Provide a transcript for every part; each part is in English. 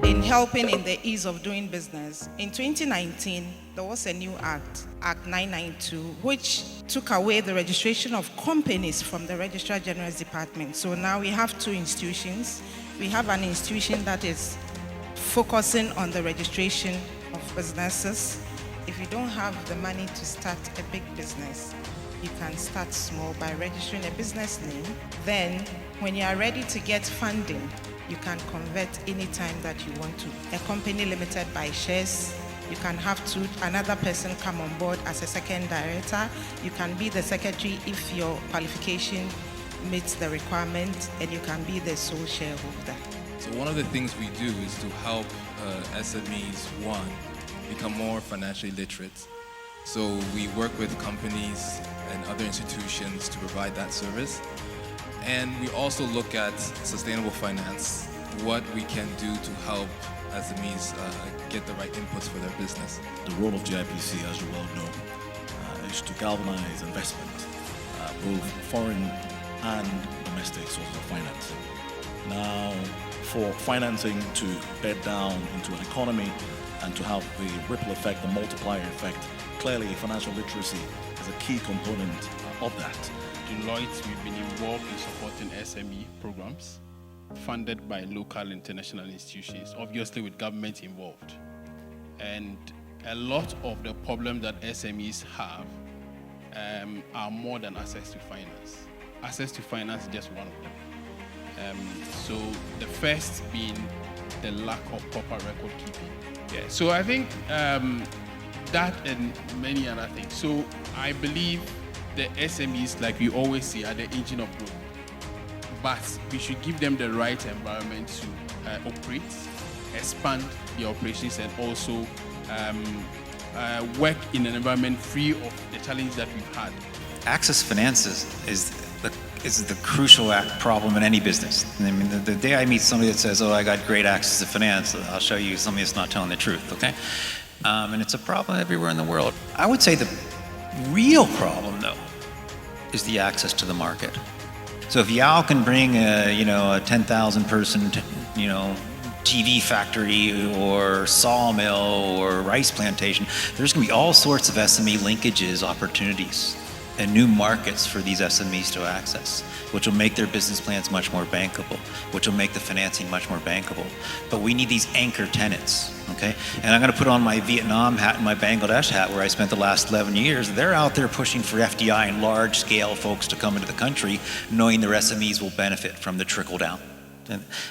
in helping in the ease of doing business. In 2019, there was a new act, Act 992, which took away the registration of companies from the Registrar General's Department. So now we have two institutions. We have an institution that is focusing on the registration of businesses. If you don't have the money to start a big business, you can start small by registering a business name. Then, when you are ready to get funding, you can convert anytime that you want to. A company limited by shares, you can have another person come on board as a second director. You can be the secretary if your qualification meets the requirement, and you can be the sole shareholder. So one of the things we do is to help SMEs, one, become more financially literate. So we work with companies and other institutions to provide that service. And we also look at sustainable finance, what we can do to help SMEs get the right inputs for their business. The role of GIPC, as you well know, is to galvanize investment, both foreign and domestic sources of financing. Now, for financing to bed down into an economy and to have the ripple effect, the multiplier effect, clearly financial literacy is a key component of that. Deloitte, we've been involved in supporting SME programs funded by local and international institutions, obviously with government involved. And a lot of the problems that SMEs have are more than access to finance. Access to finance is just one of them. So the first being the lack of proper record keeping. Yeah. So I think that and many other things. So I believe the SMEs, like we always say, are the engine of growth. But we should give them the right environment to operate, expand the operations, and also work in an environment free of the challenges that we've had. Access finances is the crucial problem in any business. I mean, the day I meet somebody that says, "Oh, I got great access to finance," I'll show you somebody that's not telling the truth. Okay, and it's a problem everywhere in the world. I would say the real problem, though, is the access to the market. So if Yao can bring a 10,000 person TV factory or sawmill or rice plantation, there's going to be all sorts of SME linkages, opportunities, and new markets for these SMEs to access, which will make their business plans much more bankable, which will make the financing much more bankable. But we need these anchor tenants, okay? And I'm gonna put on my Vietnam hat and my Bangladesh hat, where I spent the last 11 years. They're out there pushing for FDI and large scale folks to come into the country, knowing their SMEs will benefit from the trickle down.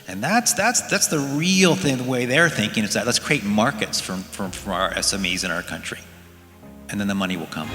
And that's the real thing, the way they're thinking, is that let's create markets for our SMEs in our country. And then the money will come.